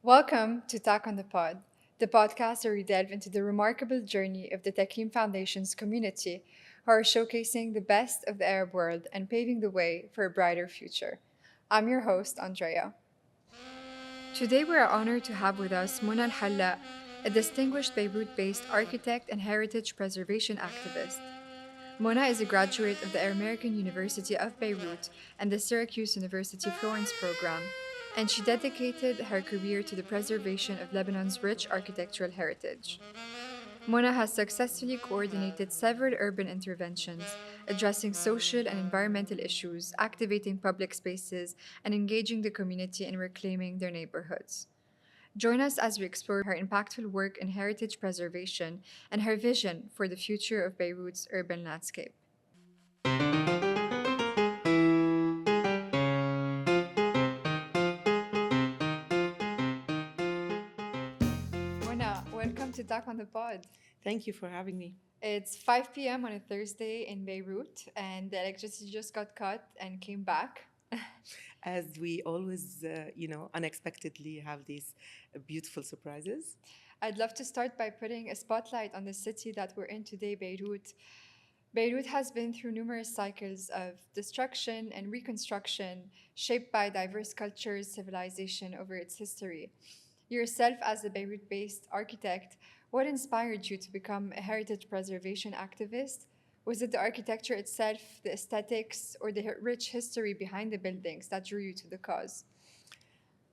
Welcome to Talk on the Pod, the podcast where we delve into the remarkable journey of the Takim Foundation's community, who are showcasing the best of the Arab world and paving the way for a brighter future. I'm your host, Andrea. Today we are honored to have with us Mona El Hallak, a distinguished Beirut based architect and heritage preservation activist. Mona is a graduate of the American University of Beirut and the Syracuse University Florence program, and she dedicated her career to the preservation of Lebanon's rich architectural heritage. Mona has successfully coordinated several urban interventions, addressing social and environmental issues, activating public spaces, and engaging the community in reclaiming their neighborhoods. Join us as we explore her impactful work in heritage preservation and her vision for the future of Beirut's urban landscape. Mona, welcome to Talk on the Pod. Thank you for having me. It's 5 p.m. on a Thursday in Beirut, and the electricity just got cut and came back. As we always, unexpectedly have these beautiful surprises. I'd love to start by putting a spotlight on the city that we're in today, Beirut. Beirut has been through numerous cycles of destruction and reconstruction, shaped by diverse cultures, civilization over its history. Yourself, as a Beirut based architect, what inspired you to become a heritage preservation activist? Was it the architecture itself, the aesthetics, or the rich history behind the buildings that drew you to the cause?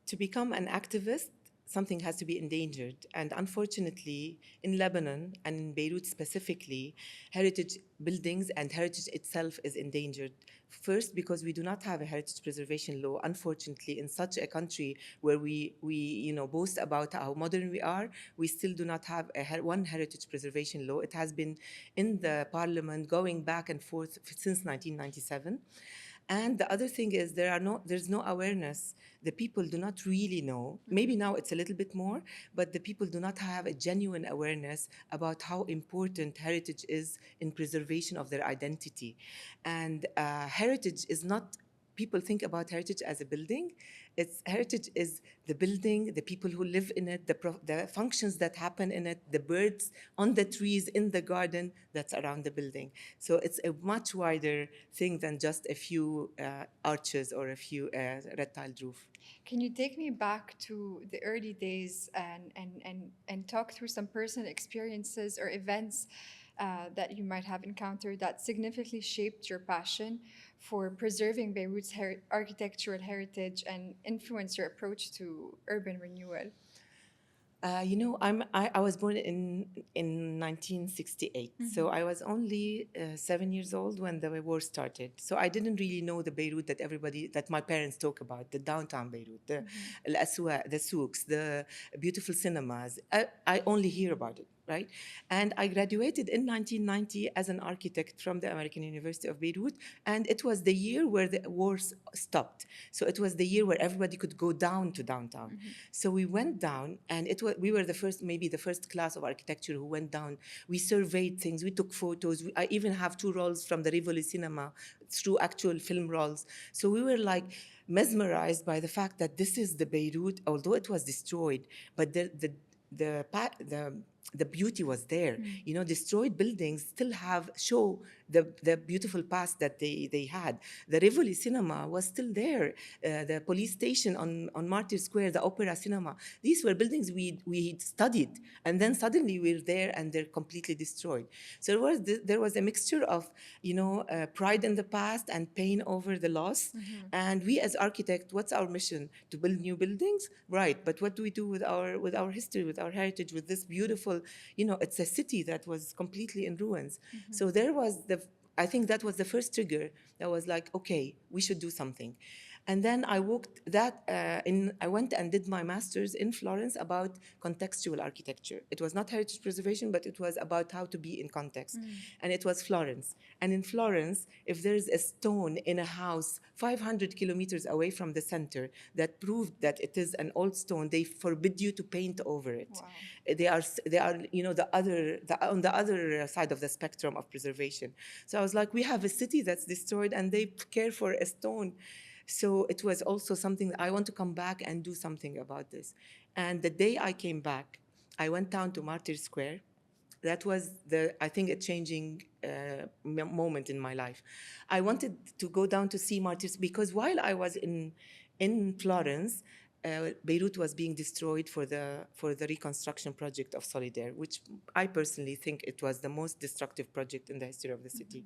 To become an activist, something has to be endangered. And unfortunately, in Lebanon and in Beirut specifically, heritage buildings and heritage itself is endangered. First, because we do not have a heritage preservation law, unfortunately, in such a country where we boast about how modern we are, we still do not have one heritage preservation law. It has been in the parliament going back and forth since 1997. And the other thing is there's no awareness. The people do not really know. Maybe now it's a little bit more, but the people do not have a genuine awareness about how important heritage is in preservation of their identity. And heritage is not, people think about heritage as a building. It's heritage is the building, the people who live in it, the functions that happen in it, the birds on the trees in the garden that's around the building. So it's a much wider thing than just a few arches or a few red tiled roof. Can you take me back to the early days and talk through some personal experiences or events that you might have encountered that significantly shaped your passion for preserving Beirut's architectural heritage and influenced your approach to urban renewal? I was born in 1968, so I was only 7 years old when the war started. So I didn't really know the Beirut that my parents talk about, the downtown Beirut, the al-aswaq, the souks, the beautiful cinemas. I only hear about it, right? And I graduated in 1990 as an architect from the American University of Beirut, and it was the year where the wars stopped. So it was the year where everybody could go down to downtown. So we went down, and we were maybe the first class of architecture who went down. We surveyed things, we took photos. I even have 2 rolls from the Rivoli cinema through actual film rolls. So we were like mesmerized by the fact that this is the Beirut, although it was destroyed, but the beauty was there. Destroyed buildings still show the beautiful past that they had. The Rivoli cinema was still there. The police station on Martyr Square, the Opera Cinema. These were buildings we studied, and then suddenly we're there and they're completely destroyed. So there was a mixture of pride in the past and pain over the loss. And we as architects, what's our mission? To build new buildings, right? But what do we do with our history, with our heritage, with this beautiful? It's a city that was completely in ruins. So I think that was the first trigger that was like, okay, we should do something. And then I went and did my master's in Florence about contextual architecture. It was not heritage preservation, but it was about how to be in context. And it was Florence. And in Florence, if there's a stone in a house 500 kilometers away from the center that proved that it is an old stone, they forbid you to paint over it. Wow. They are on the other side of the spectrum of preservation. So I was like, we have a city that's destroyed and they care for a stone. So it was also something that I want to come back and do something about this. And the day I came back, I went down to Martyr Square. That was I think, a changing moment in my life. I wanted to go down to see Martyrs because while I was in Florence, Beirut was being destroyed for the reconstruction project of Solidaire, which I personally think it was the most destructive project in the history of the city.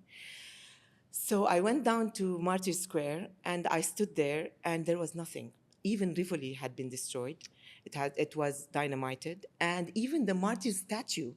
So I went down to Martyr Square and I stood there and there was nothing. Even Rivoli had been destroyed. It was dynamited, and even the martyr statue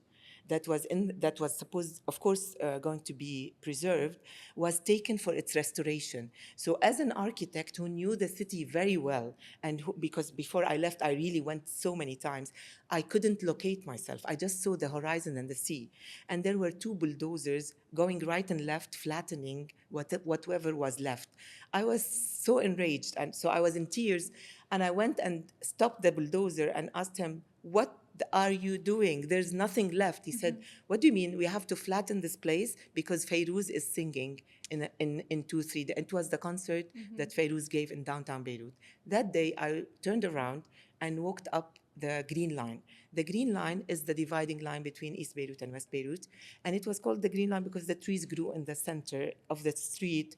that was supposed, of course, going to be preserved, was taken for its restoration. So, as an architect who knew the city very well, and because before I left, I really went so many times, I couldn't locate myself. I just saw the horizon and the sea, and there were two bulldozers going right and left, flattening whatever was left. I was so enraged, and so I was in tears, and I went and stopped the bulldozer and asked him, "What are you doing? There's nothing left." He said, "What do you mean? We have to flatten this place because Fayrouz is singing in 2 3 days." It was the concert that Fayrouz gave in downtown Beirut. That day, I turned around and walked up the Green Line. The Green Line is the dividing line between East Beirut and West Beirut, and it was called the Green Line because the trees grew in the center of the street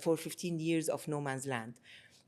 for 15 years of no man's land.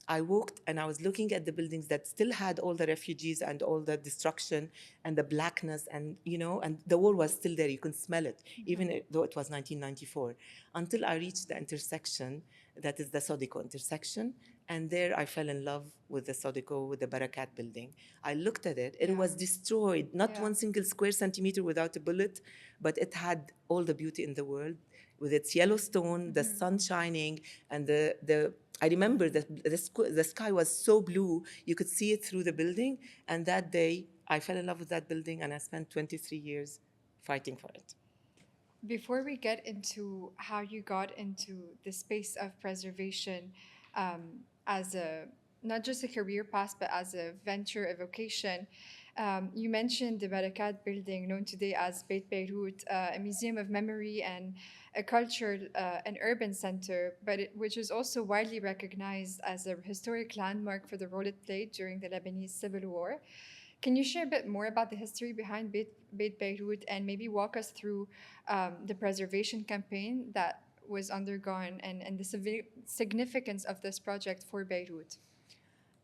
I walked and I was looking at the buildings that still had all the refugees and all the destruction and the blackness, and and the war was still there. You can smell it, even though it was 1994. Until I reached the intersection, that is the Sodico intersection, and there I fell in love with the Sodico, with the Barakat building. I looked at it; it was destroyed, not one single square centimeter without a bullet, but it had all the beauty in the world, with its yellow stone, the sun shining, and the I remember that the sky was so blue, you could see it through the building. And that day, I fell in love with that building, and I spent 23 years fighting for it. Before we get into how you got into the space of preservation, as a not just a career path but as a venture, a vocation, you mentioned the Barakat Building, known today as Beit Beirut, a museum of memory and a cultural and urban center, which is also widely recognized as a historic landmark for the role it played during the Lebanese Civil War. Can you share a bit more about the history behind Beit Beirut and maybe walk us through the preservation campaign that was undergone and the significance of this project for Beirut?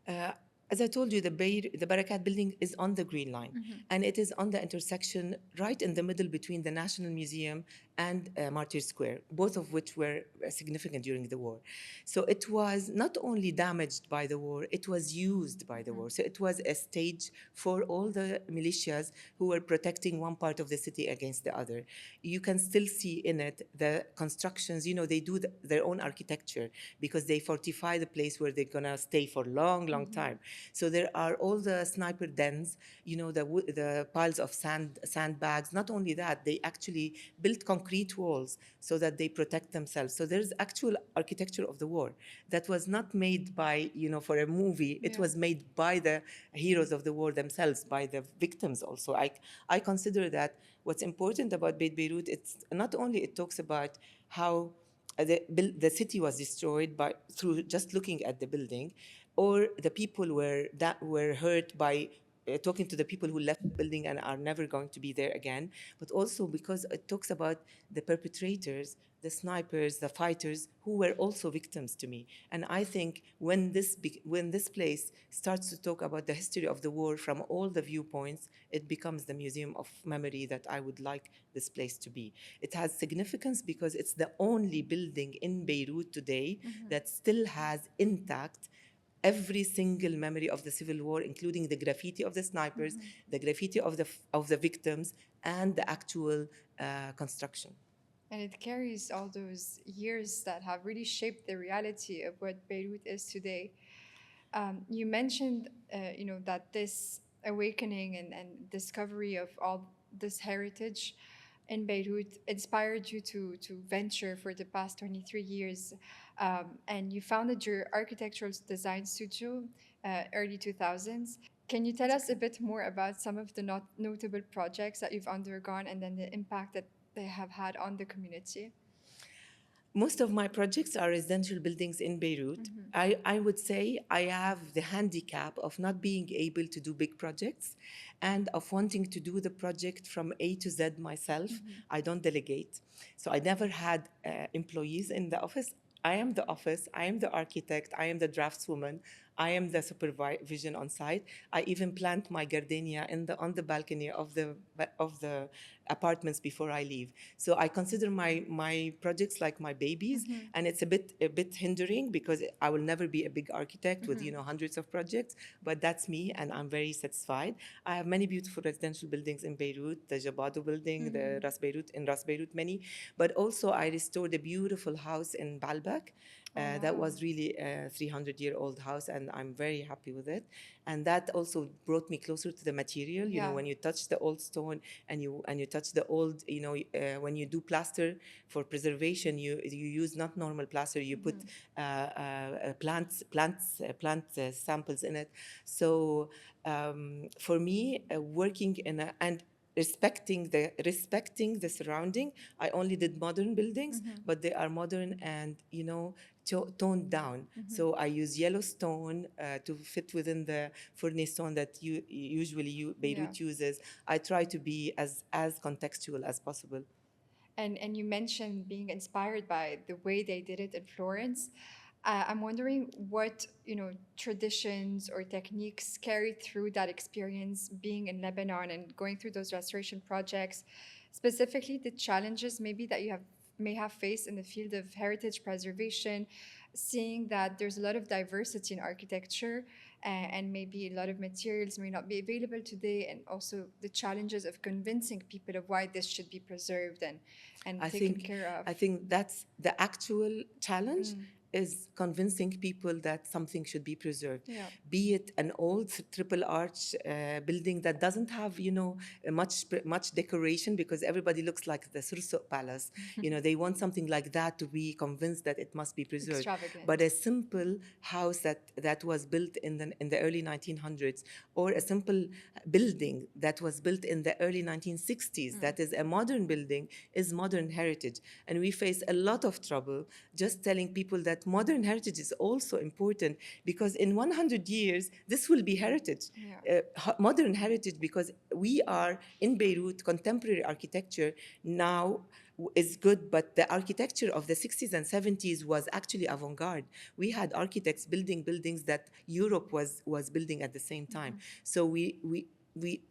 Uh, as I told you, the Barakat building is on the Green Line, and it is on the intersection right in the middle between the National Museum and Martyr Square, both of which were significant during the war. So it was not only damaged by the war, it was used by the war. So it was a stage for all the militias who were protecting one part of the city against the other. You can still see in it the constructions, they do their own architecture because they fortify the place where they're going to stay for long time. So there are all the sniper dens, the piles of sandbags. Not only that, they actually built concrete walls so that they protect themselves. So there's actual architecture of the war that was not made by, for a movie. It was made by the heroes of the war themselves, by the victims also. I consider that what's important about Beit Beirut, it's not only it talks about how the city was destroyed through just looking at the building, or the people were hurt by talking to the people who left the building and are never going to be there again, but also because it talks about the perpetrators, the snipers, the fighters who were also victims to me. And I think when this place starts to talk about the history of the war from all the viewpoints, it becomes the museum of memory that I would like this place to be. It has significance because it's the only building in Beirut today that still has intact every single memory of the civil war, including the graffiti of the snipers, the graffiti of the victims, and the actual construction. And it carries all those years that have really shaped the reality of what Beirut is today. You mentioned, that this awakening and discovery of all this heritage in Beirut inspired you to venture for the past 23 years. And you founded your architectural design studio early 2000s. Can you tell us a bit more about some of the notable projects that you've undergone and then the impact that they have had on the community? Most of my projects are residential buildings in Beirut. I would say I have the handicap of not being able to do big projects and of wanting to do the project from A to Z myself. I don't delegate. So I never had employees in the office. I am the office, I am the architect, I am the draftswoman, I am the supervision on site. I even plant my gardenia on the balcony of the apartments before I leave. So I consider my projects like my babies, and it's a bit hindering because I will never be a big architect with hundreds of projects. But that's me, and I'm very satisfied. I have many beautiful residential buildings in Beirut, the Jabado building, the Ras Beirut, many. But also I restored a beautiful house in Baalbek. Oh, That wow. was really a 300-year-old house, and I'm very happy with it. And that also brought me closer to the material. Yeah. When you touch the old stone and you touch the old, when you do plaster for preservation, you use not normal plaster. You put plant samples in it. So for me, working in a and respecting the surrounding. I only did modern buildings, but they are modern and toned down. So I use yellow stone to fit within the furnace stone that Yeah. Beirut uses. I try to be as contextual as possible. And you mentioned being inspired by the way they did it in Florence. I'm wondering what traditions or techniques carried through that experience being in Lebanon and going through those restoration projects, specifically the challenges maybe that you have may have faced in the field of heritage preservation, seeing that there's a lot of diversity in architecture and maybe a lot of materials may not be available today, and also the challenges of convincing people of why this should be preserved and I taken think care of. I think that's the actual challenge is convincing people that something should be preserved. Yeah. Be it an old triple arch building that doesn't have much decoration because everybody looks like the Surso Palace. They want something like that to be convinced that it must be preserved. But Extravagant. a simple house that was built in the early 1900s, or a simple building that was built in the early 1960s, that is a modern building, is modern heritage. And we face a lot of trouble just telling people that modern heritage is also important, because in 100 years this will be heritage. Yeah. Modern heritage, because we are in Beirut. Contemporary architecture now is good, but the architecture of the 60s and 70s was actually avant-garde. We had architects building buildings that Europe was building at the same time. So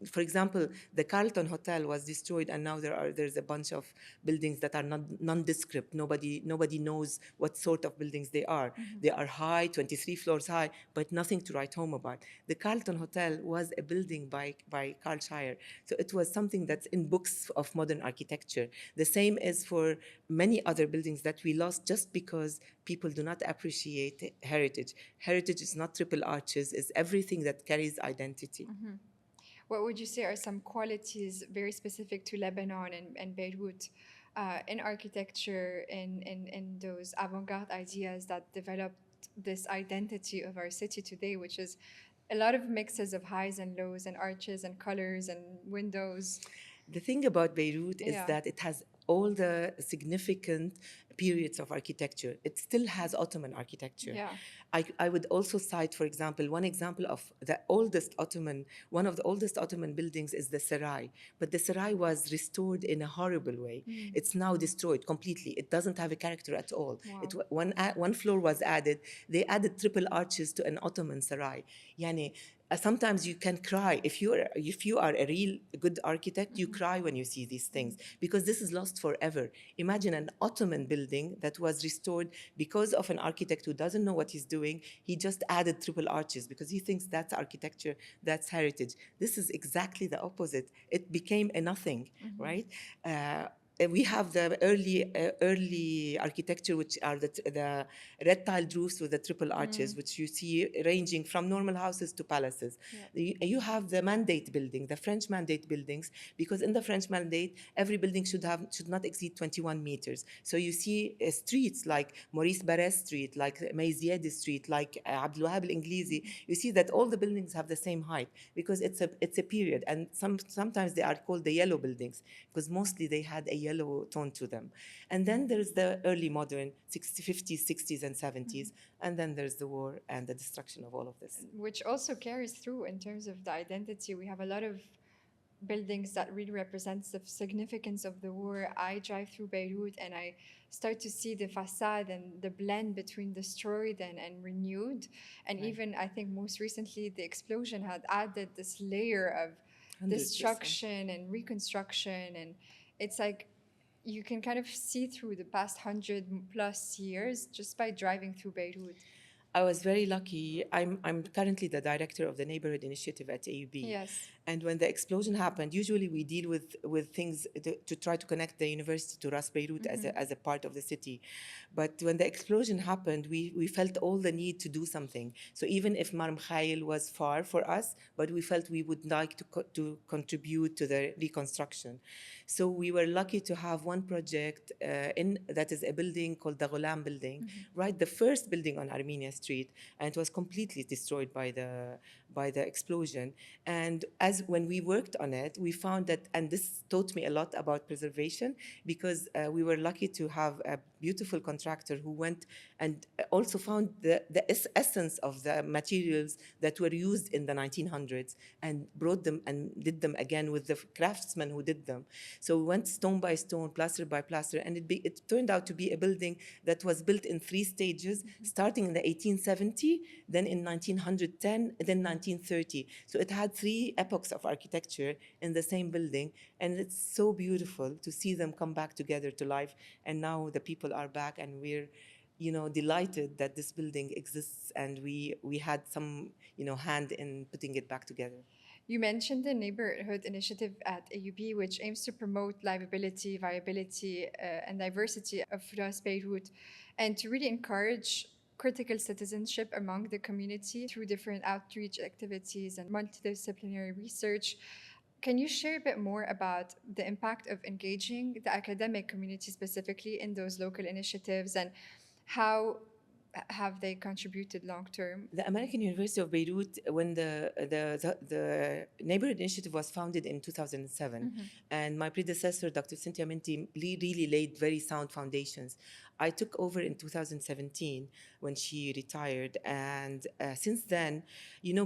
for example, the Carlton Hotel was destroyed, and now there's a bunch of buildings that are nondescript. Nobody knows what sort of buildings they are. They are high, 23 floors high, but nothing to write home about. The Carlton Hotel was a building by Carl Shire, so it was something that's in books of modern architecture. The same is for many other buildings that we lost just because people do not appreciate heritage. Heritage is not triple arches; it's everything that carries identity. What would you say are some qualities very specific to Lebanon and Beirut in architecture, in those avant garde ideas that developed this identity of our city today, which is a lot of mixes of highs and lows and arches and colors and windows? The thing about Beirut is Yeah. that it has all the significant periods of architecture. It still has Ottoman architecture. Yeah. I would also cite, for example, one example of one of the oldest Ottoman buildings is the Sarai. But the Sarai was restored in a horrible way. It's now destroyed completely. It doesn't have a character at all. Wow. One floor was added. They added triple arches to an Ottoman Sarai. Yani, sometimes you can cry if you are a real good architect. You cry when you see these things because this is lost forever. Imagine an Ottoman building that was restored because of an architect who doesn't know what he's doing. He just added triple arches because he thinks that's architecture, that's heritage. This is exactly the opposite. It became a nothing, right? We have the early architecture, which are the red tiled roofs with the triple arches, which you see ranging from normal houses to palaces. Yeah. You have the mandate building, the French mandate buildings, because in the French mandate, every building should not exceed 21 meters. So you see streets like Maurice Barres Street, like Mayzied Street, like Abdul Wahab Al Inglisi. You see that all the buildings have the same height because it's a period, and sometimes they are called the yellow buildings because mostly they had a yellow tone to them. And then there's the early modern 60s, 50s, 60s, and 70s. And then there's the war and the destruction of all of this. Which also carries through in terms of the identity. We have a lot of buildings that really represents the significance of the war. I drive through Beirut and I start to see the facade and the blend between destroyed and renewed. And Right. even I think most recently the explosion had added this layer of 100%. destruction and reconstruction. And it's like you can kind of see through the past 100+ years just by driving through Beirut. I was very lucky. I'm currently the director of the Neighbourhood Initiative at AUB. Yes. And when the explosion happened, usually we deal with things to try to connect the university to Ras Beirut as a part of the city. But when the explosion happened, we felt all the need to do something. So even if Mar Mikhail was far for us, but we felt we would like to contribute to the reconstruction. So we were lucky to have one project that is a building called the Ghulam Building, right? The first building on Armenia Street, and it was completely destroyed by the explosion. And when we worked on it, we found that, and this taught me a lot about preservation, because we were lucky to have a beautiful contractor who went and also found the essence of the materials that were used in the 1900s and brought them and did them again with the craftsmen who did them. So we went stone by stone, plaster by plaster, and it turned out to be a building that was built in 3 stages, starting in the 1870, then in 1910, then 1930. So it had 3 epochs of architecture in the same building, and it's so beautiful to see them come back together to life. And now the people are back, and we're delighted that this building exists, and we had some hand in putting it back together. You mentioned the Neighbourhood Initiative at AUB, which aims to promote livability, viability, and diversity of Ras Beirut, and to really encourage critical citizenship among the community through different outreach activities and multidisciplinary research. Can you share a bit more about the impact of engaging the academic community specifically in those local initiatives, and how have they contributed long term? The American University of Beirut, when the Neighborhood Initiative was founded in 2007, and my predecessor, Dr. Cynthia Minty, really laid very sound foundations. I took over in 2017 when she retired, and since then,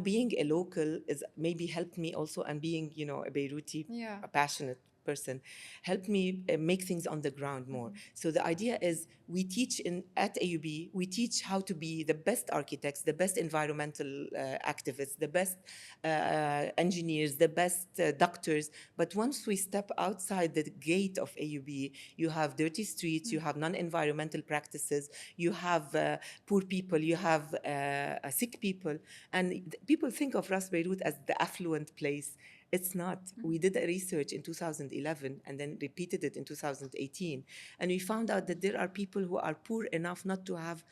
being a local is maybe helped me also, and being, a Beiruti, a passionate person, helped me make things on the ground more. So the idea is we teach at AUB, we teach how to be the best architects, the best environmental activists, the best engineers, the best doctors. But once we step outside the gate of AUB, you have dirty streets, you have non-environmental practices, you have poor people, you have sick people. And people think of Ras Beirut as the affluent place. It's not. We did a research in 2011 and then repeated it in 2018. And we found out that there are people who are poor enough not to have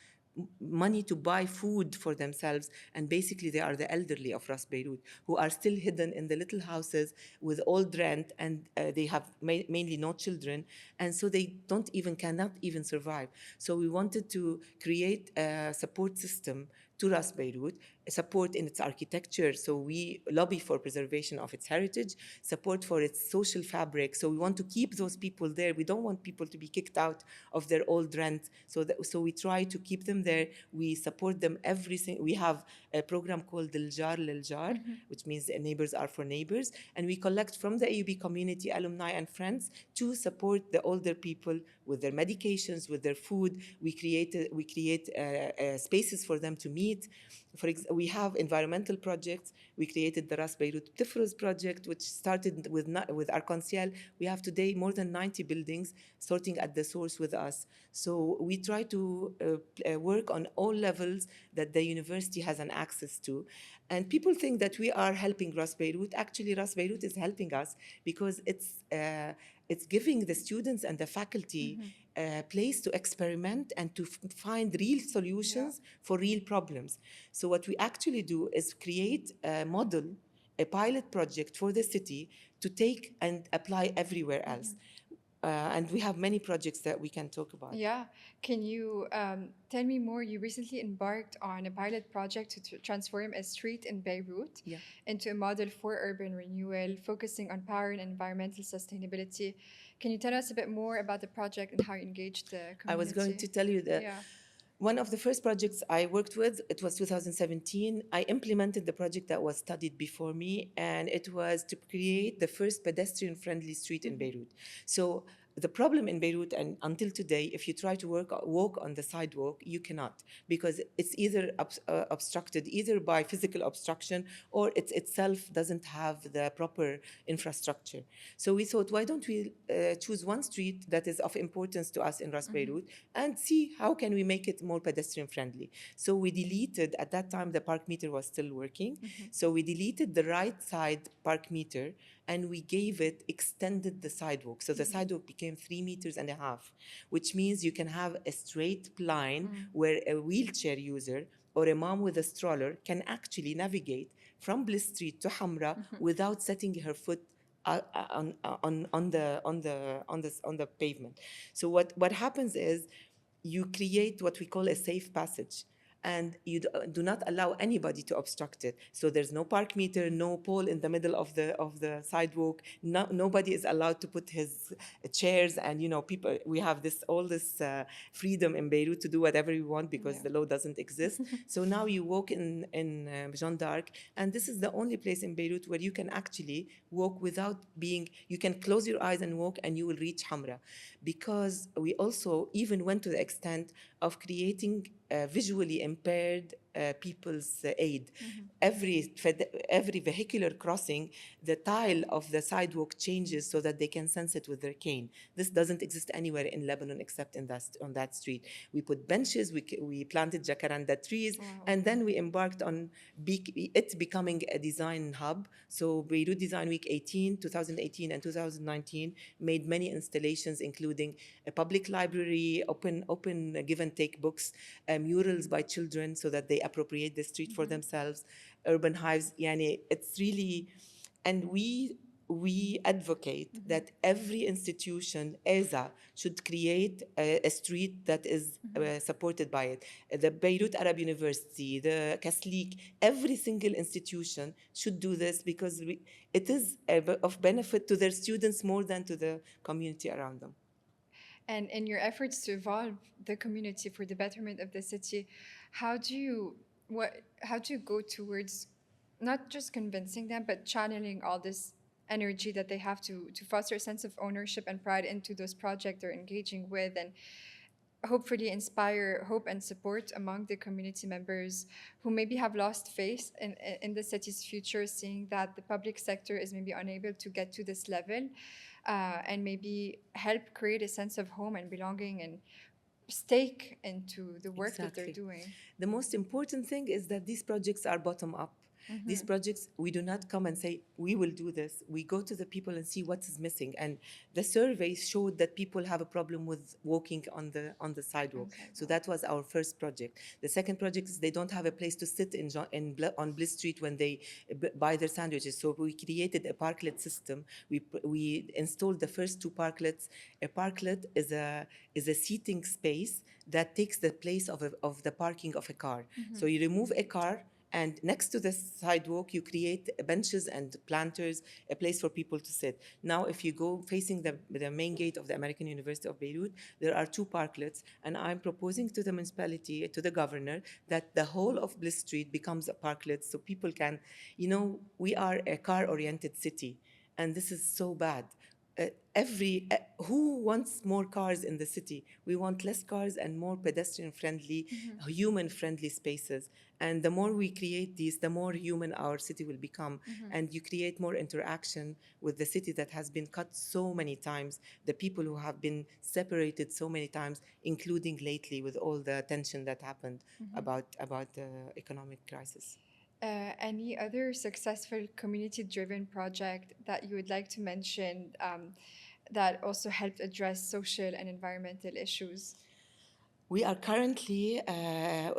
money to buy food for themselves, and basically they are the elderly of Ras Beirut, who are still hidden in the little houses with old rent, and they have mainly no children, and so they cannot even survive. So we wanted to create a support system to Ras Beirut, support in its architecture, so we lobby for preservation of its heritage, support for its social fabric, so we want to keep those people there. We don't want people to be kicked out of their old rent, so we try to keep them there. We support them we have a program called Al Jar Lil Jar, which means neighbors are for neighbors, and we collect from the AUB community, alumni and friends, to support the older people with their medications, with their food. We create spaces for them to meet. We have environmental projects. We created the Ras Beirut Tifruz project, which started with Arc-en-Ciel. We have today more than 90 buildings sorting at the source with us. So we try to work on all levels that the university has an access to. And people think that we are helping Ras Beirut. Actually, Ras Beirut is helping us because it's giving the students and the faculty a place to experiment and to find real solutions for real problems. So what we actually do is create a model, a pilot project for the city to take and apply everywhere else. And we have many projects that we can talk about. Yeah. Can you tell me more? You recently embarked on a pilot project to transform a street in Beirut Yeah. into a model for urban renewal, focusing on power and environmental sustainability. Can you tell us a bit more about the project and how you engaged the I was going community? to tell you that Yeah. one of the first projects I worked with, it was 2017. I implemented the project that was studied before me, and it was to create the first pedestrian-friendly street in Beirut. So the problem in Beirut, and until today, if you try to walk on the sidewalk, you cannot, because it's either obstructed either by physical obstruction, or it itself doesn't have the proper infrastructure. So we thought, why don't we choose one street that is of importance to us in Ras Beirut and see how can we make it more pedestrian friendly. So we deleted, at that time the park meter was still working, so we deleted the right side park meter and we gave it, extended the sidewalk. So the sidewalk became 3.5 meters, which means you can have a straight line where a wheelchair user or a mom with a stroller can actually navigate from Bliss Street to Hamra without setting her foot on the pavement. So what happens is you create what we call a safe passage, and you do not allow anybody to obstruct it. So there's no park meter, no pole in the middle of the sidewalk. Nobody is allowed to put his chairs, and people. We have all this freedom in Beirut to do whatever we want because Yeah. the law doesn't exist. So now you walk in Jeanne d'Arc, and this is the only place in Beirut where you can actually walk without being. You can close your eyes and walk, and you will reach Hamra, because we also even went to the extent of creating visually impaired people's aid. Every vehicular crossing, the tile of the sidewalk changes so that they can sense it with their cane. This doesn't exist anywhere in Lebanon except on that street. We put benches, we planted jacaranda trees, Wow. and then we embarked on it becoming a design hub. So Beirut Design Week 2018 and 2019 made many installations, including a public library, open give and take books, murals by children so that they appropriate the street for themselves, urban hives. Yani, it's really, and we advocate that every institution, ESA, should create a street that is supported by it. The Beirut Arab University, the Kaslik, every single institution should do this because it is of benefit to their students more than to the community around them. And in your efforts to evolve the community for the betterment of the city, how do you how do you go towards not just convincing them, but channeling all this energy that they have to foster a sense of ownership and pride into those projects they're engaging with, and hopefully inspire hope and support among the community members who maybe have lost faith in the city's future, seeing that the public sector is maybe unable to get to this level, and maybe help create a sense of home and belonging and stake into the work that they're Exactly. doing. The most important thing is that these projects are bottom up. These projects, we do not come and say, we will do this. We go to the people and see what is missing. And the surveys showed that people have a problem with walking on the sidewalk. So that was our first project. The second project is they don't have a place to sit on Bliss Street when they buy their sandwiches. So we created a parklet system. We installed the first two parklets. A parklet is a seating space that takes the place of the parking of a car. So you remove a car, and next to the sidewalk, you create benches and planters, a place for people to sit. Now, if you go facing the main gate of the American University of Beirut, there are two parklets, and I'm proposing to the municipality, to the governor, that the whole of Bliss Street becomes a parklet so people can, we are a car-oriented city, and this is so bad. Who wants more cars in the city? We want less cars and more pedestrian-friendly, human-friendly spaces. And the more we create these, the more human our city will become. And you create more interaction with the city that has been cut so many times, the people who have been separated so many times, including lately with all the tension that happened about the economic crisis. Any other successful community-driven project that you would like to mention, that also helped address social and environmental issues? We are currently,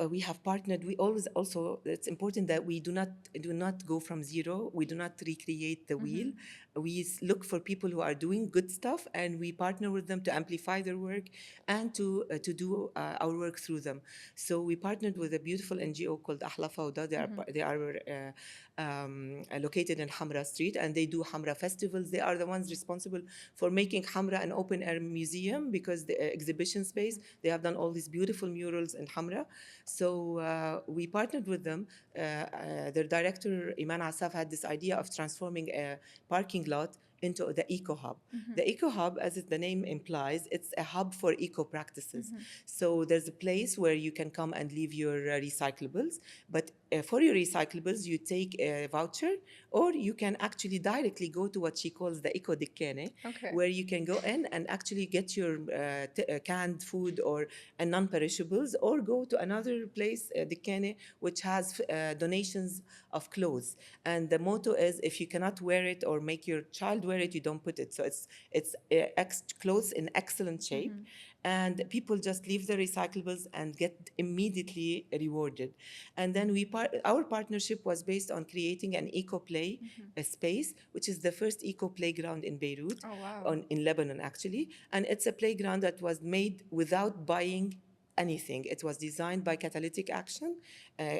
we have partnered, we always also, it's important that we do not go from zero. We do not recreate the wheel. We look for people who are doing good stuff and we partner with them to amplify their work and to do our work through them. So we partnered with a beautiful NGO called Ahla Fawda. They are located in Hamra Street and they do Hamra festivals. They are the ones responsible for making Hamra an open air museum because the exhibition space, they have done all these beautiful murals in Hamra. So we partnered with them. Their director, Iman Asaf, had this idea of transforming a parking lot into the eco hub. The eco hub, as the name implies, it's a hub for eco practices. So there's a place where you can come and leave your recyclables, but for your recyclables, you take a voucher, or you can actually directly go to what she calls the eco dikkane, Okay. where you can go in and actually get your canned food or non-perishables, or go to another place, dikkane, which has donations of clothes. And the motto is, if you cannot wear it or make your child wear it, you don't put it. So it's clothes in excellent shape, and people just leave the recyclables and get immediately rewarded. And then our partnership was based on creating an eco play space, which is the first eco playground in Beirut, Oh, wow. in Lebanon actually. And it's a playground that was made without buying anything. It was designed by Catalytic Action,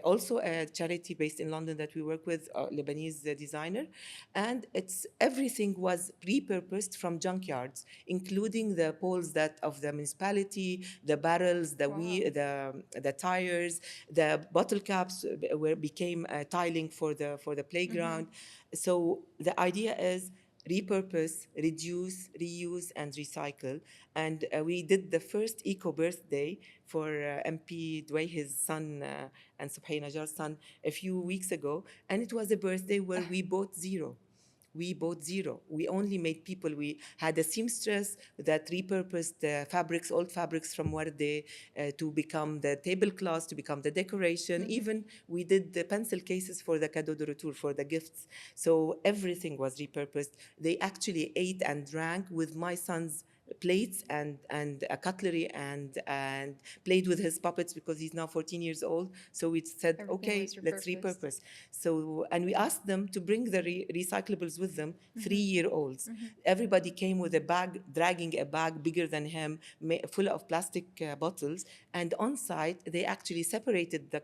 also a charity based in London that we work with, a Lebanese designer. And everything was repurposed from junkyards, including the poles of the municipality, the barrels, Wow. the tires, the bottle caps became tiling for the playground. So the idea is repurpose, reduce, reuse, and recycle. And we did the first eco birthday for MP Dway, his son, and Subhay Najjar's son, a few weeks ago. And it was a birthday where we bought zero. We bought zero. We only made people. We had a seamstress that repurposed the fabrics, old fabrics from Warde, to become the tablecloths, to become the decoration. Even we did the pencil cases for the cadeau de retour, for the gifts. So everything was repurposed. They actually ate and drank with my son's plates and cutlery, and played with his puppets because he's now 14 years old. So we said, Everything okay, was let's repurposed. repurpose. So, and we asked them to bring the recyclables with them, 3-year-olds. Everybody came with a bag, dragging a bag bigger than him, full of plastic bottles. And on site, they actually separated the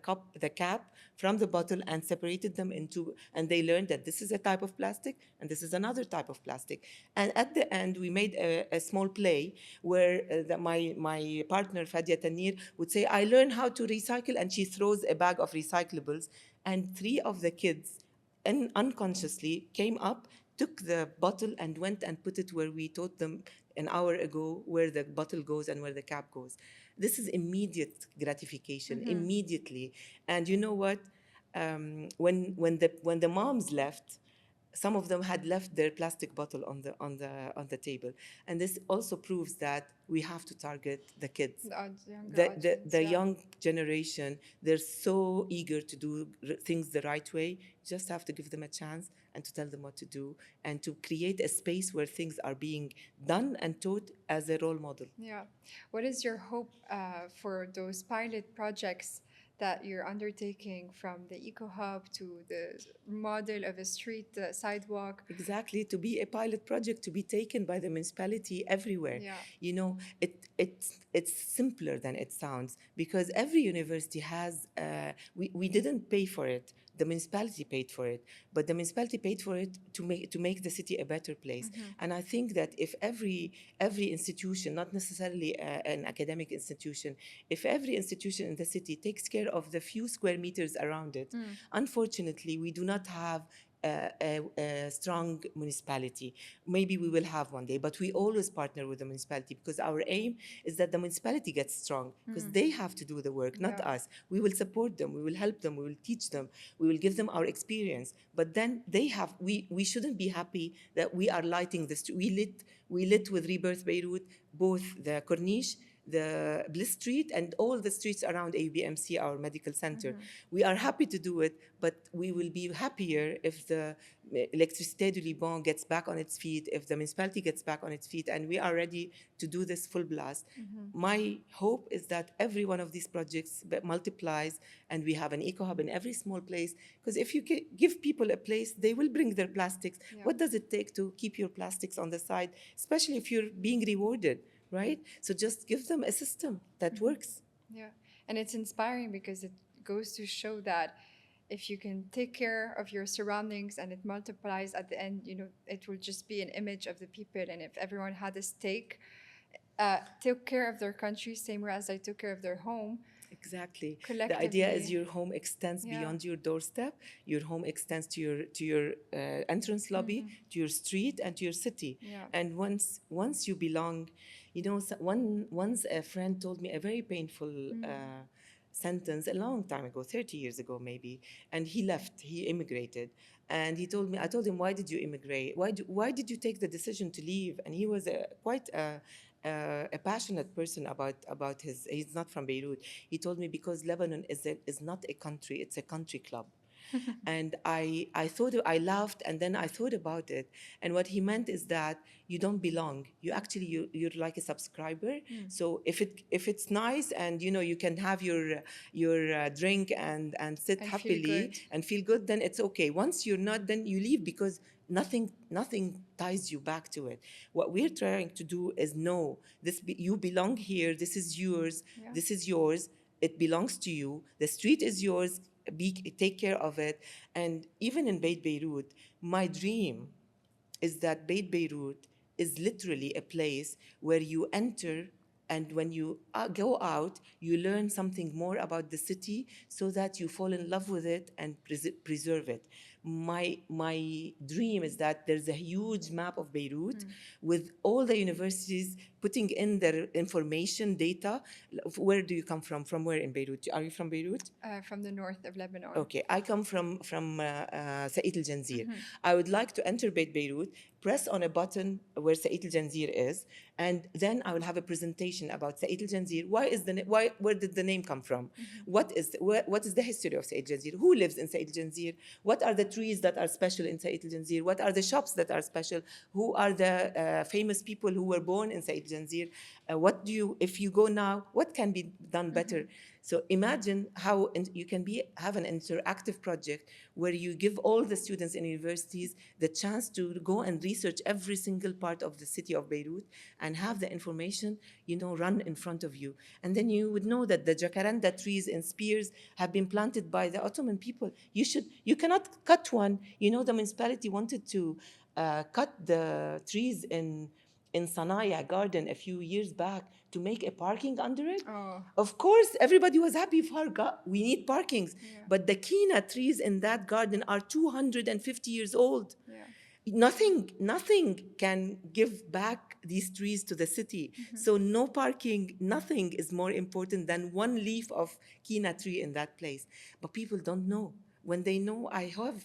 cap from the bottle and separated them into, and they learned that this is a type of plastic and this is another type of plastic. And at the end, we made a small play where my partner, Fadia Tanir, would say, I learned how to recycle, and she throws a bag of recyclables. And 3 of the kids, unconsciously, came up, took the bottle, and went and put it where we taught them an hour ago, where the bottle goes and where the cap goes. This is immediate gratification, immediately. And you know what? When the moms left, some of them had left their plastic bottle on the table, and this also proves that we have to target the kids, Younger the audience, the yeah. young generation. They're so eager to do things the right way. You just have to give them a chance and to tell them what to do, and to create a space where things are being done and taught as a role model. Yeah. What is your hope for those pilot projects that you're undertaking, from the Eco Hub to the model of a street sidewalk? Exactly, to be a pilot project, to be taken by the municipality everywhere. Yeah. You know, it's simpler than it sounds, because every university has. We didn't pay for it. The municipality paid for it, but the municipality paid for it to make the city a better place. And I think that if every institution, not necessarily an academic institution, if every institution in the city takes care of the few square meters around it, unfortunately, we do not have a strong municipality. Maybe we will have one day, but we always partner with the municipality, because our aim is that the municipality gets strong, because they have to do the work, not Yeah. us. We will support them, we will help them, we will teach them, we will give them our experience. But then we shouldn't be happy that we are lighting the street. We lit with Rebirth Beirut both the Corniche the Bliss Street and all the streets around AUBMC, our medical center. We are happy to do it, but we will be happier if the Electricité du Liban gets back on its feet, if the municipality gets back on its feet, and we are ready to do this full blast. My hope is that every one of these projects multiplies and we have an eco hub in every small place. Because if you give people a place, they will bring their plastics. Yeah. What does it take to keep your plastics on the side, especially if you're being rewarded, right? So just give them a system that works. Yeah. And it's inspiring because it goes to show that if you can take care of your surroundings and it multiplies at the end, it will just be an image of the people. And if everyone had a stake, took care of their country, same way as they took care of their home. Exactly. The Collectively. idea is your home extends Yeah. beyond your doorstep. Your home extends to your entrance lobby, to your street, and to your city. Yeah. And once you belong, once a friend told me a very painful sentence a long time ago, 30 years ago maybe, and he left. He immigrated, and he told me. I told him, "Why did you immigrate? Why did you take the decision to leave?" And he was quite a passionate person about his. He's not from Beirut. He told me because Lebanon is not a country; it's a country club. And I thought, I laughed, and then I thought about it. And what he meant is that you don't belong. You're like a subscriber. So if it's nice and you can have your drink and sit And feel happily good. and feel good, then it's okay. Once you're not, then you leave because nothing ties you back to it. What we're trying to do is know you belong here. This is yours. Yeah. This is yours. It belongs to you. The street is yours. Take care of it. And even in Beit Beirut, my dream is that Beit Beirut is literally a place where you enter, and when you go out, you learn something more about the city so that you fall in love with it and preserve it. My dream is that there's a huge map of Beirut with all the universities putting in their information, data. Where do you come from? From where in Beirut? Are you from Beirut? From the north of Lebanon. Okay, I come from Sa'id al Janzir. I would like to enter Beit Beirut, press on a button where Sa'id al Janzir is, and then I will have a presentation about Sa'id al Janzir. Where did the name come from? What is the history of Sa'id al Janzir? Who lives in Sa'id al Janzir? What are the trees that are special in Sa'id al Janzir? What are the shops that are special? Who are the famous people who were born in Sa'id al Janzir? If you go now, what can be done better? So imagine how you can have an interactive project where you give all the students in universities the chance to go and research every single part of the city of Beirut and have the information, run in front of you. And then you would know that the jacaranda trees and spears have been planted by the Ottoman people. You cannot cut one. The municipality wanted to cut the trees in Sanaya Garden a few years back to make a parking under it. Oh. Of course, everybody was happy we need parkings. Yeah. But the kina trees in that garden are 250 years old. Yeah. Nothing can give back these trees to the city. So no parking, nothing is more important than one leaf of kina tree in that place. But people don't know. When they know, I don't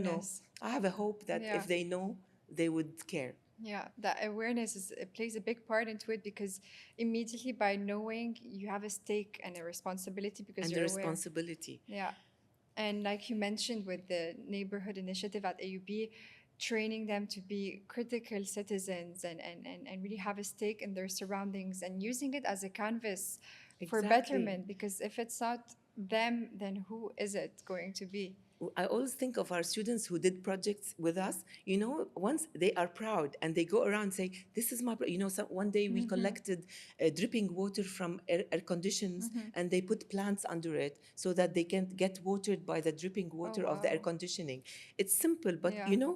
know. Awareness. I have a hope that Yeah. if they know, they would care. Yeah, that awareness plays a big part into it because immediately by knowing you have a stake and a responsibility because And you're the aware. responsibility. Yeah. And like you mentioned with the Neighbourhood Initiative at AUB, training them to be critical citizens and really have a stake in their surroundings and using it as a canvas for Exactly. betterment. Because if it's not them, then who is it going to be? I always think of our students who did projects with us. Once they are proud and they go around and say, "This is my," one day we collected dripping water from air conditions and they put plants under it so that they can get watered by the dripping water of the air wow. conditioning. It's simple, but Yeah.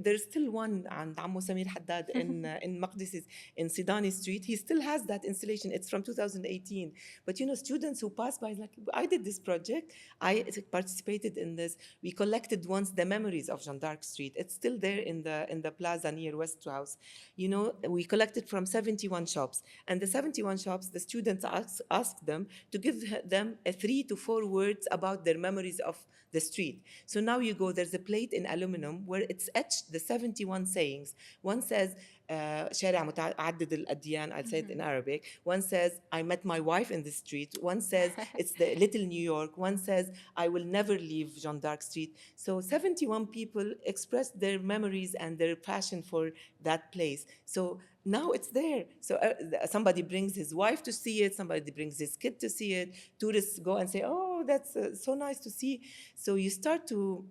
there's still one on Ammo Samir Haddad in Maqdis in Sidani Street. He still has that installation. It's from 2018. But students who pass by like, I did this project, I participated in this. we collected once the memories of Jeanne d'Arc Street. It's still there in the plaza near West House. You know, we collected from 71 shops, and the 71 shops, the students asked them to give them a 3 to 4 words about their memories of the street. So now you go, there's a plate in aluminum where it's etched the 71 sayings. One says, شارع متعدد الأديان, I'll say it in Arabic. One says, I met my wife in the street. One says, it's the little New York. One says, I will never leave Jeanne d'Arc Street. So 71 people expressed their memories and their passion for that place. So now it's there. So somebody brings his wife to see it, somebody brings his kid to see it. Tourists go and say, oh, that's so nice to see. So you start to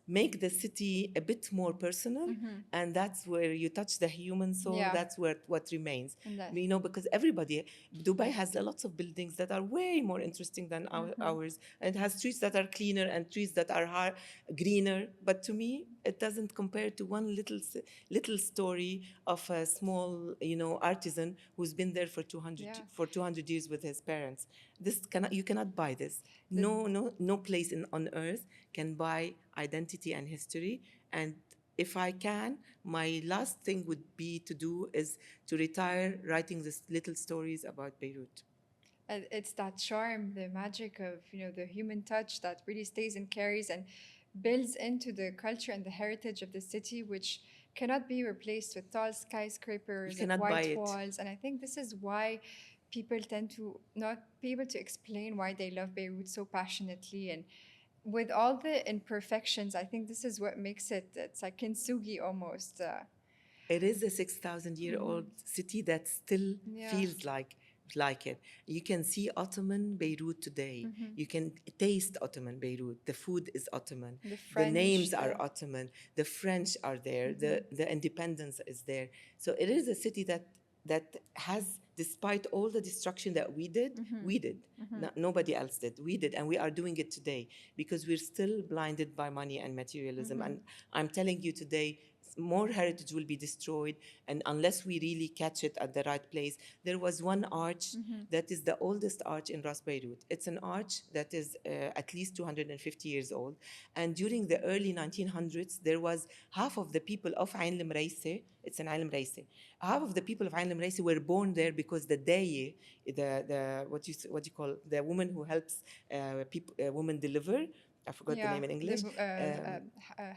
make the city a bit more personal, and that's where you touch the human soul. Yeah. That's where what remains. And that- You know, because everybody, Dubai has lots of buildings that are way more interesting than ours, and it has streets that are cleaner and trees that are greener. But to me, it doesn't compare to one little story of a small, you know, artisan who's been there for 200 Yeah. for 200 years with his parents. You cannot buy this. No place on earth can buy identity and history. And if I can, my last thing would be to do is to retire writing these little stories about Beirut. And it's that charm, the magic of, you know, the human touch that really stays and carries and builds into the culture and the heritage of the city, which cannot be replaced with tall skyscrapers You and cannot buy white it. walls. And I think this is why people tend to not be able to explain why they love Beirut so passionately. And with all the imperfections, I think this is what makes it, it's like kintsugi almost. It is a 6,000-year-old city that still Yeah. feels like it. You can see Ottoman Beirut today. You can taste Ottoman Beirut. The food is Ottoman. The The French, names are the- Ottoman. The French are there. The independence is there. So it is a city that has, despite all the destruction that we did, nobody else did. We did, and we are doing it today because we're still blinded by money and materialism. And I'm telling you today, more heritage will be destroyed, and unless we really catch it at the right place. There was one arch that is the oldest arch in Ras Beirut. It's an arch that is at least 250 years old, and during the early 1900s, there was half of the people of Ain al-Mraisi, it's an Ain al-Mraisi, half of the people of Ain al-Mraisi were born there because the daye, the what you call, the woman who helps women deliver, I forgot the name in English.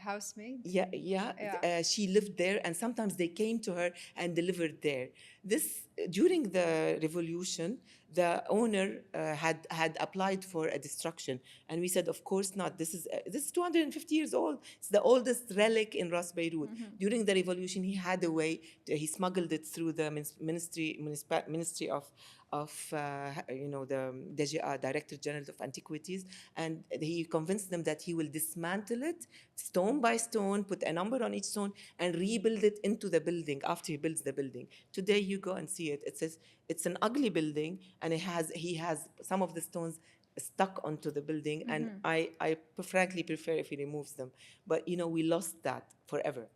Housemaid. Yeah. She lived there, and sometimes they came to her and delivered there. This during the revolution, the owner had applied for a destruction, and we said, of course not. This is 250 years old. It's the oldest relic in Ras Beirut. During the revolution, he had a way. He smuggled it through the ministry of the DGA, Director General of Antiquities, and he convinced them that he will dismantle it stone by stone, put a number on each stone, and rebuild it into the building after he builds the building. Today you go and see it. It's an ugly building, and he has some of the stones stuck onto the building, and I frankly prefer if he removes them. But we lost that forever.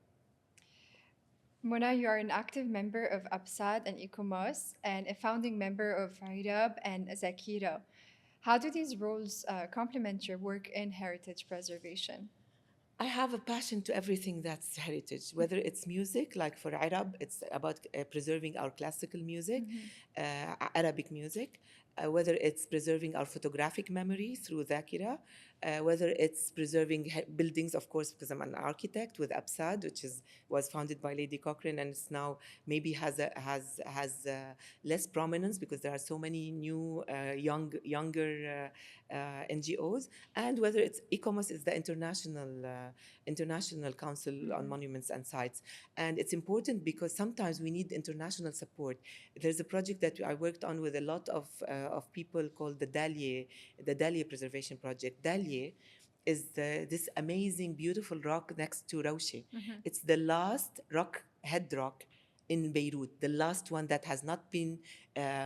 Mona, you are an active member of Absad and ICOMOS and a founding member of Irab and Zakira. How do these roles complement your work in heritage preservation? I have a passion to everything that's heritage, whether it's music, like for Arab, it's about preserving our classical music, Arabic music, whether it's preserving our photographic memory through Zakira, whether it's preserving buildings, of course, because I'm an architect with Absad, which was founded by Lady Cochrane, and it's now maybe has less prominence because there are so many new younger NGOs, and whether it's ICOMOS is the International Council on Monuments and Sites. And it's important because sometimes we need international support. There's a project that I worked on with a lot of people called the Dahlia Preservation Project. Dahlia is this amazing, beautiful rock next to Rawshe. It's the last head rock in Beirut, the last one that has not been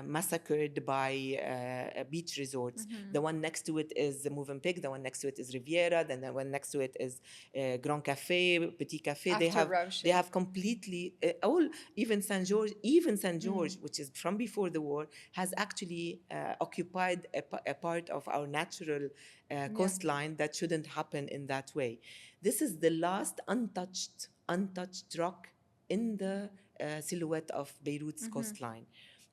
massacred by beach resorts. The one next to it is the Movenpick, the one next to it is Riviera, then the one next to it is Grand Café, Petit Café. After They Rauschig. have completely all, even Saint George, which is from before the war, has actually occupied a part of our natural coastline that shouldn't happen in that way. This is the last untouched rock in the silhouette of Beirut's coastline.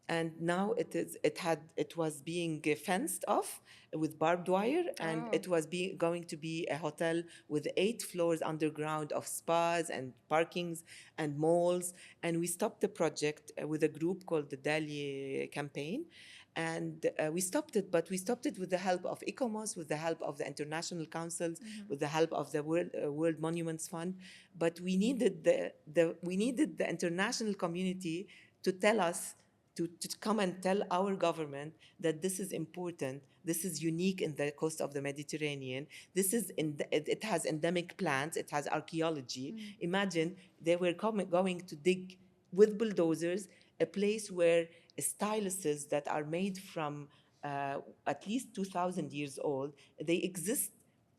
And now it was being fenced off with barbed wire, and Oh. it was going to be a hotel with 8 floors underground of spas and parkings and malls. And we stopped the project with a group called the Dali campaign, and we stopped it, but we stopped it with the help of ICOMOS, with the help of the international councils, with the help of the World Monuments Fund. But we needed the international community to tell us, to come and tell our government that this is important, this is unique in the coast of the Mediterranean, it has endemic plants, it has archaeology. Imagine they were going to dig with bulldozers a place where styluses that are made from at least 2,000 years old, they exist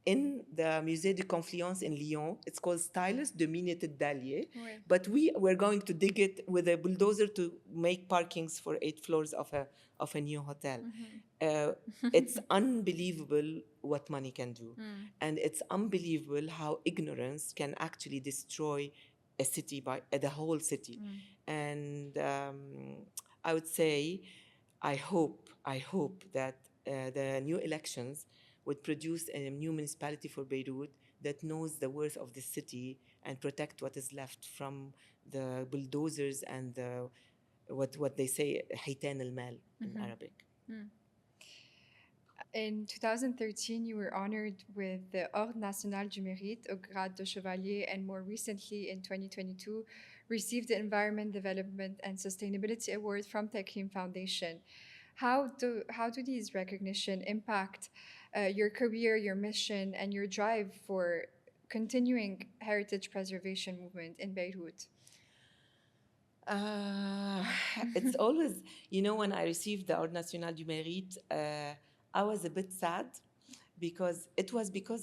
in the Musée de Confluence in Lyon. It's called Stylus de Mine Dalier. Oui. But we were going to dig it with a bulldozer to make parkings for 8 floors of a new hotel. It's unbelievable what money can do. And it's unbelievable how ignorance can actually destroy a city, the whole city. And I would say, I hope that the new elections would produce a new municipality for Beirut that knows the worth of the city and protect what is left from the bulldozers and what they say حيتان المال in Arabic. In 2013, you were honored with the Ordre National du Mérite au grade de Chevalier, and more recently, in 2022, received the Environment Development and Sustainability Award from Tekim Foundation. How do these recognition impact your career, your mission, and your drive for continuing heritage preservation movement in Beirut? It's always, when I received the Ordre National du Mérite, I was a bit sad because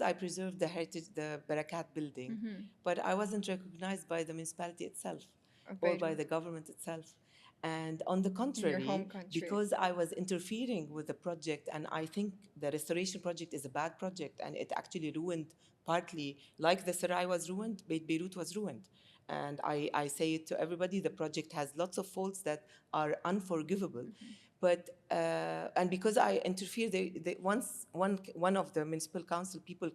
I preserved the heritage, the Barakat Building, but I wasn't recognized by the municipality itself Of or by Beirut, the government itself. And on the in your home contrary, country. because I was interfering with the project, and I think the restoration project is a bad project, and it actually ruined partly, like the Sarai was ruined, Beit Beirut was ruined. And I say it to everybody, the project has lots of faults that are unforgivable. But and because I interfered, once one of the municipal council people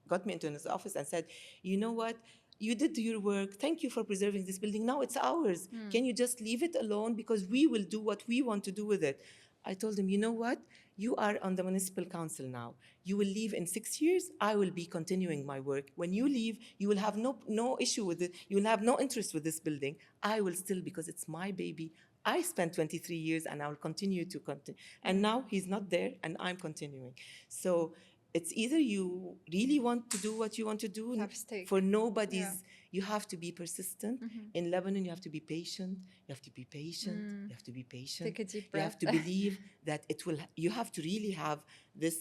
got me into his office and said, "You know what? You did your work. Thank you for preserving this building. Now it's ours. Can you just leave it alone, because we will do what we want to do with it?" I told him, "You know what? You are on the municipal council now. You will leave in 6 years. I will be continuing my work. When you leave, you will have no issue with it. You will have no interest with this building. I will still, because it's my baby. I spent 23 years and I will continue to continue." And now he's not there and I'm continuing. So it's either you really want to do what you want to do Have stake. for nobody's, you have to be persistent. In Lebanon, you have to be patient. You have to be patient. You have to be patient. Take a deep You have breath. to believe that you have to really have this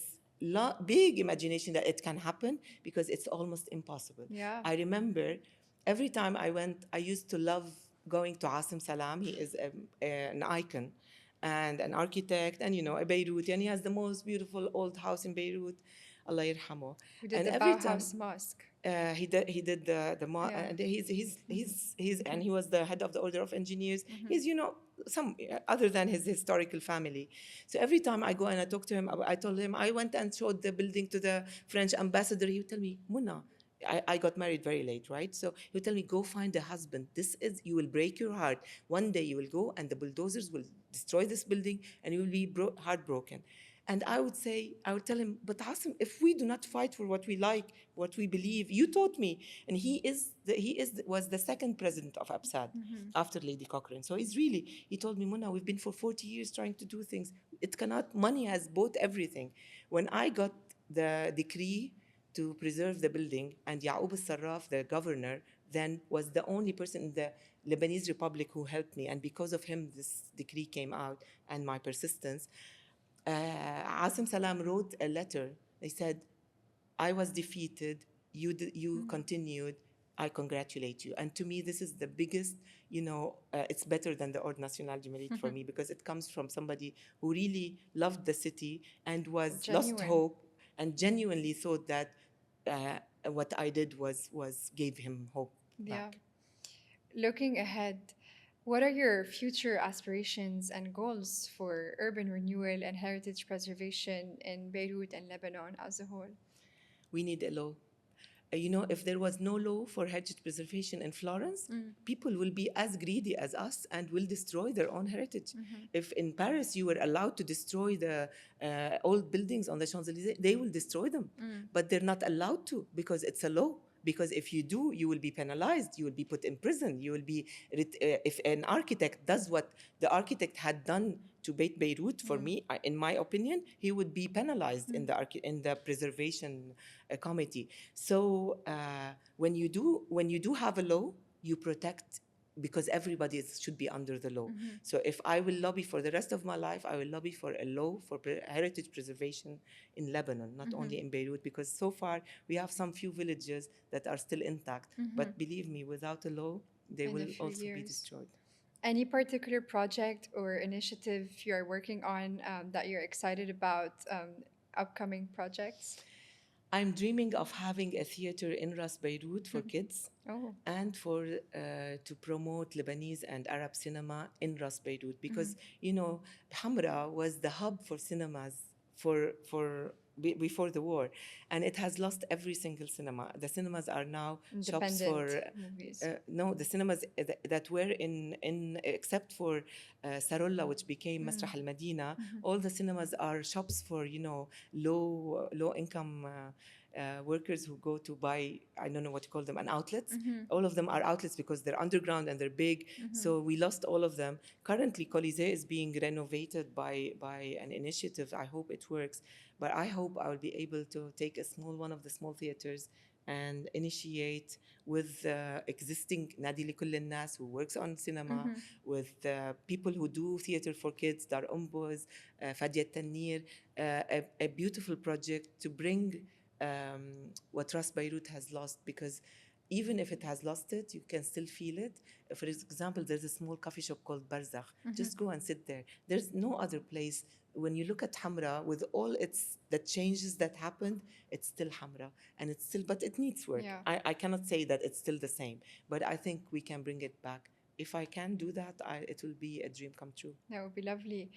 big imagination that it can happen, because it's almost impossible. Yeah. I remember every time I went, I used to love going to Asim Salam. He is an icon and an architect, and a Beirut, and he has the most beautiful old house in Beirut. Allah yarhamo. We did And the every time Bauhaus Mosque. he did Yeah. and he's and he was the head of the Order of Engineers. He's some other than his historical family. So every time I go and I talk to him, I told him I went and showed the building to the French ambassador. He would tell me, Muna, I got married very late, right? So he would tell me, go find a husband. You will break your heart. One day you will go and the bulldozers will destroy this building and you will be heartbroken. And I would tell him, but Asim, if we do not fight for what we like, what we believe, you taught me. And was the second president of ABSAD after Lady Cochrane. So he told me, Muna, we've been for 40 years trying to do things. Money has bought everything. When I got the decree to preserve the building, and Ya'ub al-Sarraf, the governor, then was the only person in the Lebanese Republic who helped me. And because of him, this decree came out and my persistence. Asim Salam wrote a letter. They said, I was defeated, you continued, I congratulate you. And to me, this is the biggest, it's better than the Ordre National du Mérite for me, because it comes from somebody who really loved the city and was lost Genuine. hope and genuinely thought that what I did was gave him hope Yeah. back. Looking ahead, what are your future aspirations and goals for urban renewal and heritage preservation in Beirut and Lebanon as a whole? We need a law. If there was no law for heritage preservation in Florence, people will be as greedy as us and will destroy their own heritage. If in Paris you were allowed to destroy the old buildings on the Champs-Élysées, they will destroy them. But they're not allowed to because it's a law. Because if you do, you will be penalized, you will be put in prison, you will be, if an architect does what the architect had done to Beit Beirut, for me, in my opinion, he would be penalized in the preservation committee. So when you do have a law, you protect, because everybody should be under the law. So if I will lobby for the rest of my life, I will lobby for a law for heritage preservation in Lebanon, not only in Beirut, because so far we have some few villages that are still intact. But believe me, without a law, they In a will few also be years. destroyed. Any particular project or initiative you are working on that you're excited about, upcoming projects? I'm dreaming of having a theater in Ras Beirut for kids Oh. and for to promote Lebanese and Arab cinema in Ras Beirut, because Hamra was the hub for cinemas before the war, and it has lost every single cinema. The cinemas are now shops for Independent movies. no, the cinemas that were in except for Sarolla, which became Masrah Al Madina, all the cinemas are shops for low income workers who go to buy, I don't know what to call them, an outlets. All of them are outlets because they're underground and they're big. So we lost all of them. Currently, Colisée is being renovated by an initiative. I hope it works. But I hope I will be able to take one of the small theaters and initiate with existing Nadi لكل الناس who works on cinema, with people who do theater for kids, Dar Umbuz, Fadia Tanir, a beautiful project to bring what Ras Beirut has lost, because even if it has lost it, you can still feel it. For example, there's a small coffee shop called Barzakh. Just go and sit there. There's no other place. When you look at Hamra, with all the changes that happened, it's still Hamra, and it's still, but it needs work. Yeah. I cannot say that it's still the same, but I think we can bring it back. If I can do that, it will be a dream come true. That would be lovely.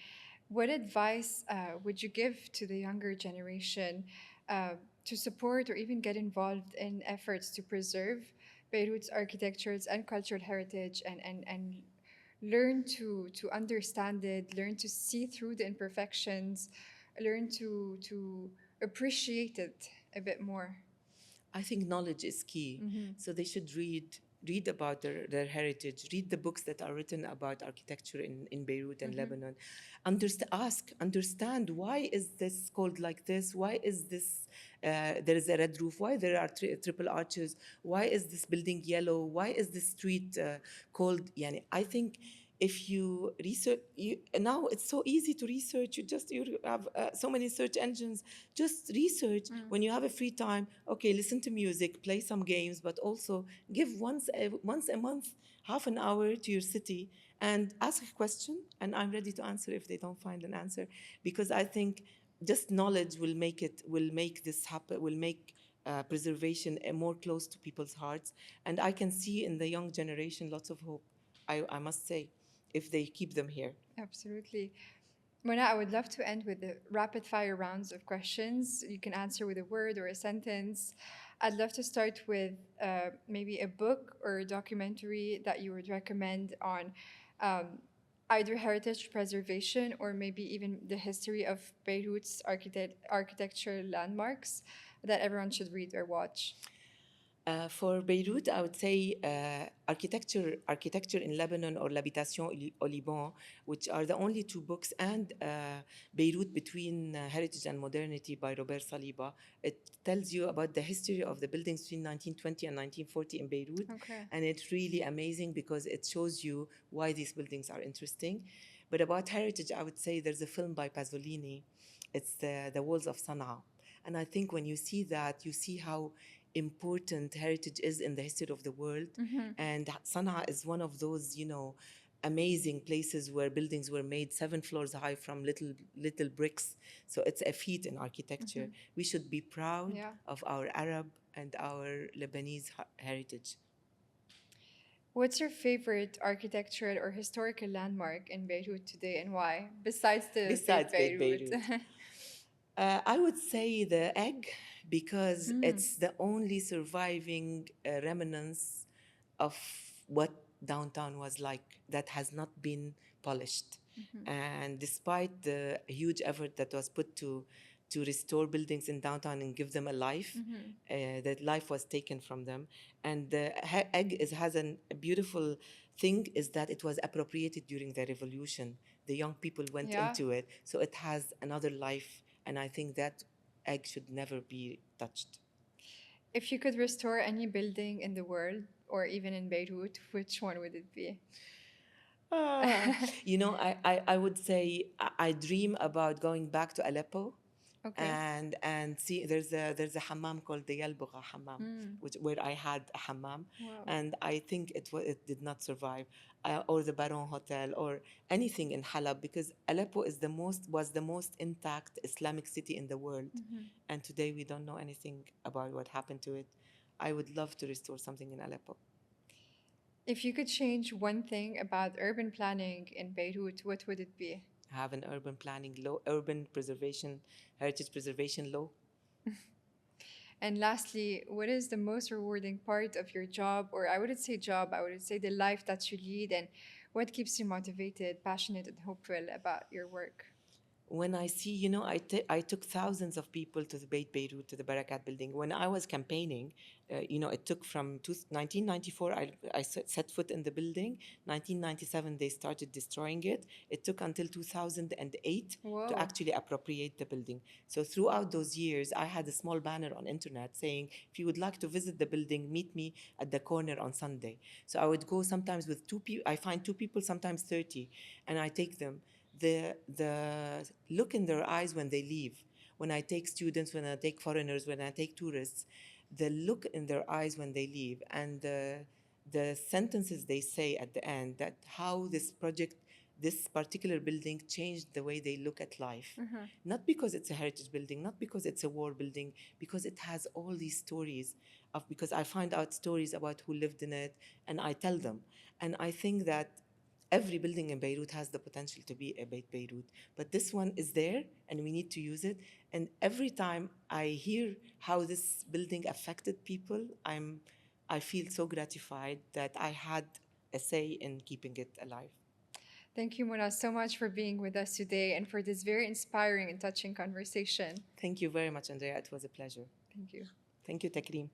What advice would you give to the younger generation to support or even get involved in efforts to preserve Beirut's architectures and cultural heritage, and learn to understand it, learn to see through the imperfections, learn to appreciate it a bit more? I think knowledge is key. So they should read about their heritage, read the books that are written about architecture in Beirut and Lebanon. Understand why is this called like this? Why is this, there is a red roof? Why there are triple arches? Why is this building yellow? Why is this street called, yani, I think if you research, now it's so easy to research. You have so many search engines. Just research when you have a free time. Okay, listen to music, play some games, but also give once a month, half an hour to your city and ask a question. And I'm ready to answer if they don't find an answer, because I think just knowledge will make this happen. Will make preservation more close to people's hearts. And I can see in the young generation lots of hope. I must say, if they keep them here. Absolutely. Mona, I would love to end with the rapid fire rounds of questions. You can answer with a word or a sentence. I'd love to start with maybe a book or a documentary that you would recommend on um, either heritage preservation or maybe even the history of Beirut's architectural landmarks that everyone should read or watch. For Beirut, I would say architecture in Lebanon or L'Habitation au Liban, which are the only two books, and Beirut Between Heritage and Modernity by Robert Saliba. It tells you about the history of the buildings between 1920 and 1940 in Beirut, Okay. and it's really amazing because it shows you why these buildings are interesting. But about heritage, I would say there's a film by Pasolini. It's the Walls of Sana'a. And I think when you see that, you see how important heritage is in the history of the world. And Sana'a is one of those, amazing places where buildings were made 7 floors high from little bricks. So it's a feat in architecture. We should be proud Yeah. of our Arab and our Lebanese heritage. What's your favorite architectural or historical landmark in Beirut today and why? Besides the Beit Besides Beit Beirut. Beirut, I would say the egg because it's the only surviving remnants of what downtown was like that has not been polished. And despite the huge effort that was put to restore buildings in downtown and give them a life, that life was taken from them. And the egg a beautiful thing is that it was appropriated during the revolution. The young people went Yeah. into it, so it has another life. And I think that egg should never be touched. If you could restore any building in the world or even in Beirut, which one would it be? I would say I dream about going back to Aleppo Okay. and see there's a hammam called the Yalbugha Hammam, where I had a hammam, Wow. and I think it did not survive, or the Baron Hotel or anything in Halab, because Aleppo was the most intact Islamic city in the world, and today we don't know anything about what happened to it. I would love to restore something in Aleppo. If you could change one thing about urban planning in Beirut, what would it be? Have an urban planning law, urban preservation, heritage preservation law. And lastly, what is the most rewarding part of your job? Or I wouldn't say job, I would say the life that you lead, and what keeps you motivated, passionate, and hopeful about your work? When I see, I took thousands of people to the Beit Beirut, to the Barakat Building. When I was campaigning, it took from 1994, I set foot in the building. 1997, they started destroying it. It took until 2008 to Whoa. actually appropriate the building. So throughout those years, I had a small banner on internet saying, if you would like to visit the building, meet me at the corner on Sunday. So I would go sometimes with two people. I find two people, sometimes 30, and I take them. The look in their eyes when they leave, when I take students, when I take foreigners, when I take tourists, the look in their eyes when they leave, and the sentences they say at the end, that how this particular building changed the way they look at life. Not because it's a heritage building, not because it's a war building, because it has all these stories because I find out stories about who lived in it and I tell them. And I think that every building in Beirut has the potential to be a Beit Beirut, but this one is there and we need to use it. And every time I hear how this building affected people, I feel so gratified that I had a say in keeping it alive. Thank you, Mona, so much for being with us today and for this very inspiring and touching conversation. Thank you very much, Andrea. It was a pleasure. Thank you. Thank you, Takrim.